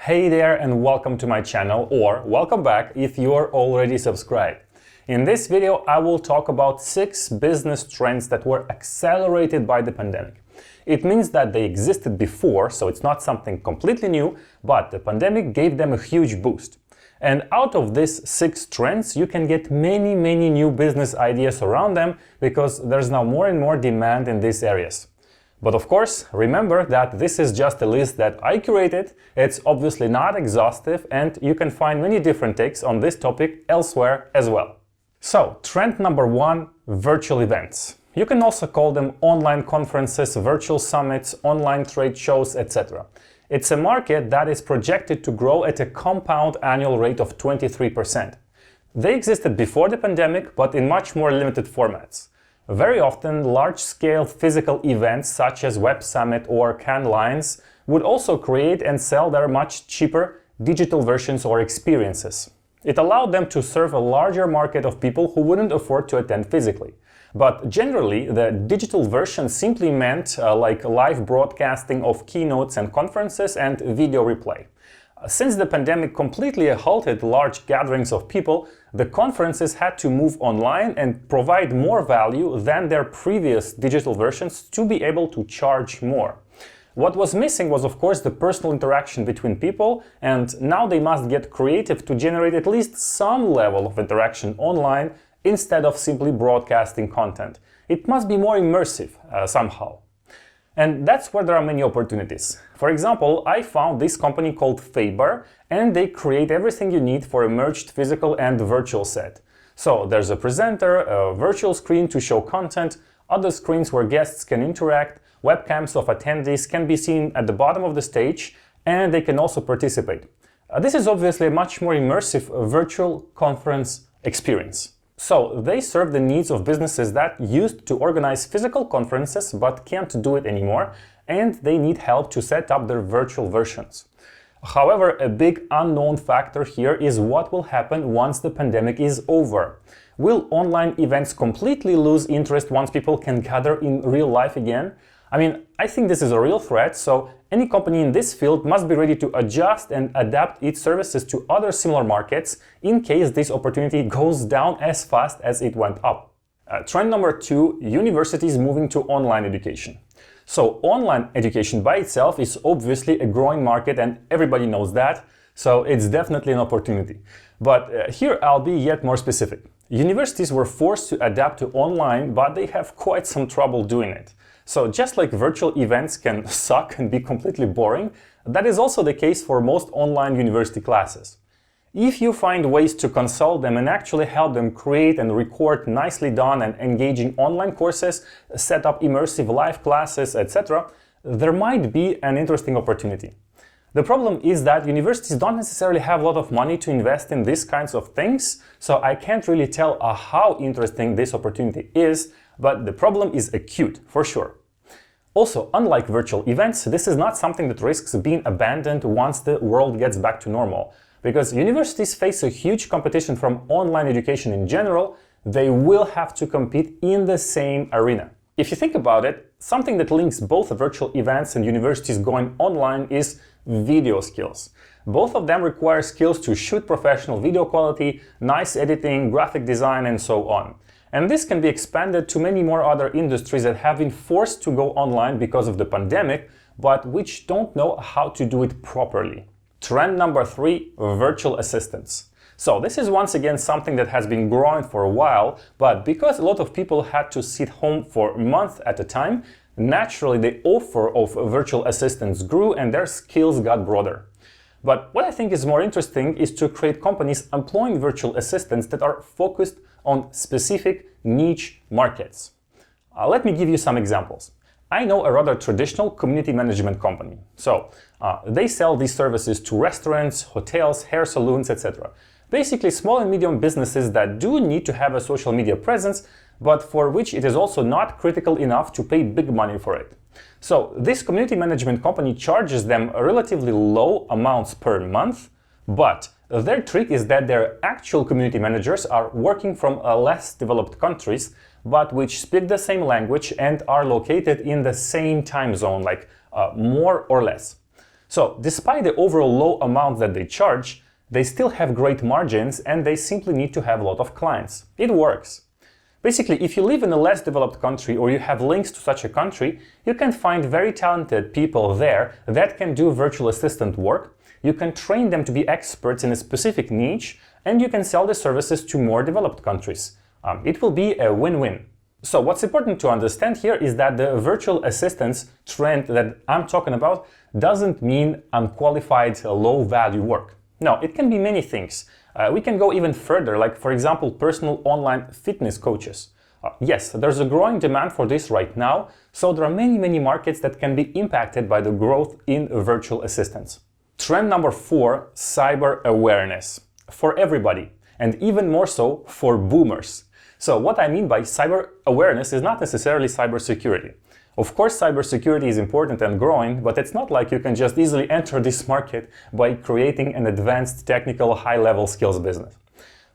Hey there and welcome to my channel, or welcome back if you're already subscribed. In this video I will talk about 6 business trends that were accelerated by the pandemic. It means that they existed before, so it's not something completely new, but the pandemic gave them a huge boost. And out of these 6 trends, you can get many new business ideas around them because there's now more and more demand in these areas. But of course, remember that this is just a list that I curated. It's obviously not exhaustive, and you can find many different takes on this topic elsewhere as well. So, trend number 1, virtual events. You can also call them online conferences, virtual summits, online trade shows, etc. It's a market that is projected to grow at a compound annual rate of 23%. They existed before the pandemic, but in much more limited formats. Very often, large-scale physical events such as Web Summit or Cannes Lions would also create and sell their much cheaper digital versions or experiences. It allowed them to serve a larger market of people who wouldn't afford to attend physically. But generally, the digital version simply meant like live broadcasting of keynotes and conferences and video replay. Since the pandemic completely halted large gatherings of people, the conferences had to move online and provide more value than their previous digital versions to be able to charge more. What was missing was, of course, the personal interaction between people, and now they must get creative to generate at least some level of interaction online instead of simply broadcasting content. It must be more immersive somehow. And that's where there are many opportunities. For example, I found this company called Faber, and they create everything you need for a merged physical and virtual set. So there's a presenter, a virtual screen to show content, other screens where guests can interact, webcams of attendees can be seen at the bottom of the stage, and they can also participate. This is obviously a much more immersive virtual conference experience. So they serve the needs of businesses that used to organize physical conferences but can't do it anymore, and they need help to set up their virtual versions. However, a big unknown factor here is what will happen once the pandemic is over. Will online events completely lose interest once people can gather in real life again? I think this is a real threat, so any company in this field must be ready to adjust and adapt its services to other similar markets in case this opportunity goes down as fast as it went up. Trend number 2, universities moving to online education. So online education by itself is obviously a growing market and everybody knows that, so it's definitely an opportunity. But here I'll be yet more specific. Universities were forced to adapt to online, but they have quite some trouble doing it. So just like virtual events can suck and be completely boring, that is also the case for most online university classes. If you find ways to consult them and actually help them create and record nicely done and engaging online courses, set up immersive live classes, etc., there might be an interesting opportunity. The problem is that universities don't necessarily have a lot of money to invest in these kinds of things, so I can't really tell how interesting this opportunity is, but the problem is acute, for sure. Also, unlike virtual events, this is not something that risks being abandoned once the world gets back to normal. Because universities face a huge competition from online education in general, they will have to compete in the same arena. If you think about it, something that links both virtual events and universities going online is video skills. Both of them require skills to shoot professional video quality, nice editing, graphic design, and so on. And this can be expanded to many more other industries that have been forced to go online because of the pandemic, but which don't know how to do it properly. Trend number 3, virtual assistants. So this is once again something that has been growing for a while, but because a lot of people had to sit home for months at a time, naturally the offer of virtual assistants grew and their skills got broader. But what I think is more interesting is to create companies employing virtual assistants that are focused on specific niche markets. Let me give you some examples. I know a rather traditional community management company. So they sell these services to restaurants, hotels, hair salons, etc. Basically small and medium businesses that do need to have a social media presence, but for which it is also not critical enough to pay big money for it. So this community management company charges them relatively low amounts per month, but their trick is that their actual community managers are working from less developed countries, but which speak the same language and are located in the same time zone, like more or less. So despite the overall low amount that they charge, they still have great margins and they simply need to have a lot of clients. It works. Basically, if you live in a less developed country or you have links to such a country, you can find very talented people there that can do virtual assistant work. You can train them to be experts in a specific niche, and you can sell the services to more developed countries. It will be a win-win. So what's important to understand here is that the virtual assistants trend that I'm talking about doesn't mean unqualified, low-value work. No, it can be many things. We can go even further, like for example, personal online fitness coaches. Yes, there's a growing demand for this right now, so there are many markets that can be impacted by the growth in virtual assistants. Trend number 4, cyber awareness. For everybody, and even more so for boomers. So what I mean by cyber awareness is not necessarily cybersecurity. Of course, cybersecurity is important and growing, but it's not like you can just easily enter this market by creating an advanced technical high-level skills business.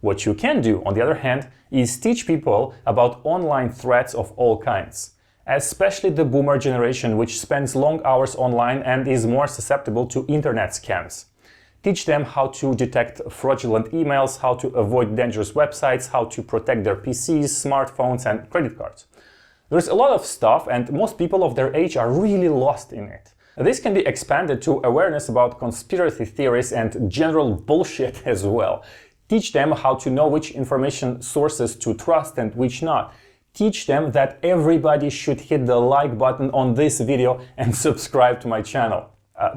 What you can do, on the other hand, is teach people about online threats of all kinds, especially the boomer generation, which spends long hours online and is more susceptible to internet scams. Teach them how to detect fraudulent emails, how to avoid dangerous websites, how to protect their PCs, smartphones, and credit cards. There's a lot of stuff, and most people of their age are really lost in it. This can be expanded to awareness about conspiracy theories and general bullshit as well. Teach them how to know which information sources to trust and which not. Teach them that everybody should hit the like button on this video and subscribe to my channel.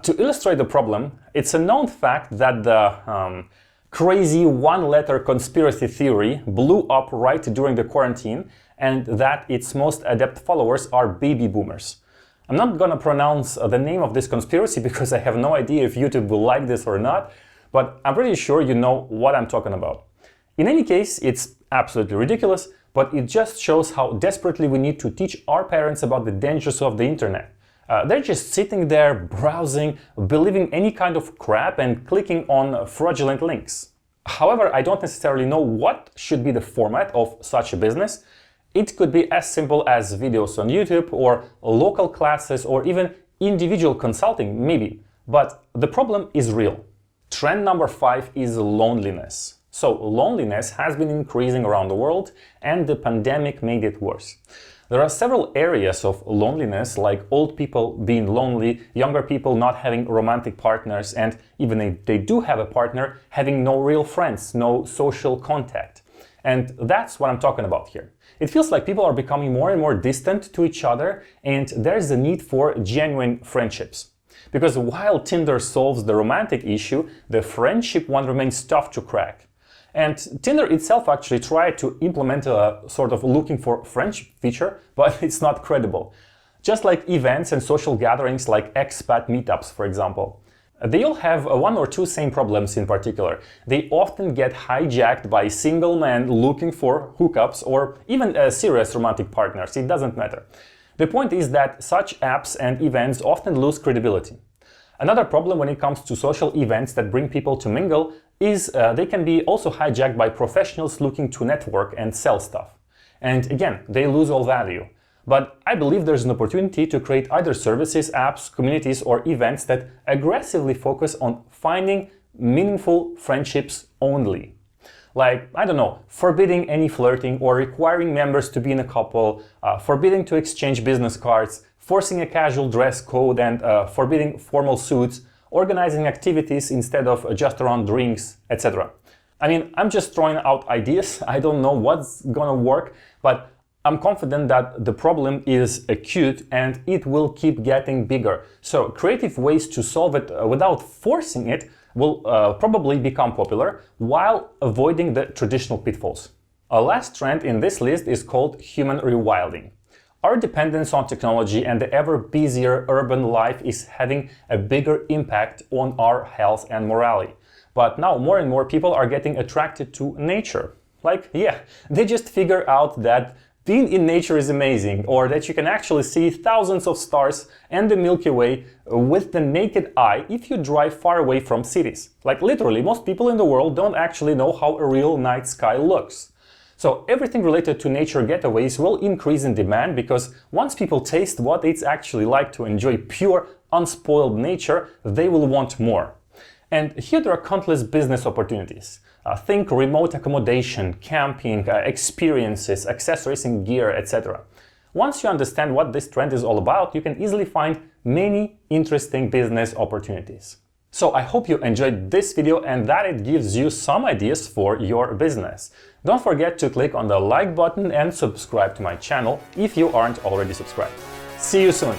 To illustrate the problem, it's a known fact that the crazy one-letter conspiracy theory blew up right during the quarantine, and that its most adept followers are baby boomers. I'm not gonna pronounce the name of this conspiracy because I have no idea if YouTube will like this or not, but I'm pretty sure you know what I'm talking about. In any case, it's absolutely ridiculous, but it just shows how desperately we need to teach our parents about the dangers of the internet. They're just sitting there, browsing, believing any kind of crap and clicking on fraudulent links. However, I don't necessarily know what should be the format of such a business. It could be as simple as videos on YouTube or local classes or even individual consulting, maybe. But the problem is real. Trend number 5 is loneliness. So loneliness has been increasing around the world, and the pandemic made it worse. There are several areas of loneliness, like old people being lonely, younger people not having romantic partners, and even if they do have a partner, having no real friends, no social contact. And that's what I'm talking about here. It feels like people are becoming more and more distant to each other, and there's a need for genuine friendships. Because while Tinder solves the romantic issue, the friendship one remains tough to crack. And Tinder itself actually tried to implement a sort of looking for friendship feature, but it's not credible. Just like events and social gatherings like expat meetups, for example. They all have one or two same problems in particular. They often get hijacked by single men looking for hookups or even serious romantic partners, it doesn't matter. The point is that such apps and events often lose credibility. Another problem when it comes to social events that bring people to mingle is they can be also hijacked by professionals looking to network and sell stuff. And again, they lose all value. But I believe there's an opportunity to create either services, apps, communities, or events that aggressively focus on finding meaningful friendships only. Like, I don't know, forbidding any flirting or requiring members to be in a couple, forbidding to exchange business cards, forcing a casual dress code and forbidding formal suits, organizing activities instead of just around drinks, etc. I mean, I'm just throwing out ideas. I don't know what's gonna work, but I'm confident that the problem is acute and it will keep getting bigger. So creative ways to solve it without forcing it will probably become popular while avoiding the traditional pitfalls. A last trend in this list is called human rewilding. Our dependence on technology and the ever busier urban life is having a bigger impact on our health and morality. But now more and more people are getting attracted to nature. Like, yeah, they just figure out that being in nature is amazing, or that you can actually see thousands of stars and the Milky Way with the naked eye if you drive far away from cities. Like literally, most people in the world don't actually know how a real night sky looks. So everything related to nature getaways will increase in demand because once people taste what it's actually like to enjoy pure, unspoiled nature, they will want more. And here there are countless business opportunities. Think remote accommodation, camping, experiences, accessories and gear, etc. Once you understand what this trend is all about, you can easily find many interesting business opportunities. So I hope you enjoyed this video and that it gives you some ideas for your business. Don't forget to click on the like button and subscribe to my channel if you aren't already subscribed. See you soon!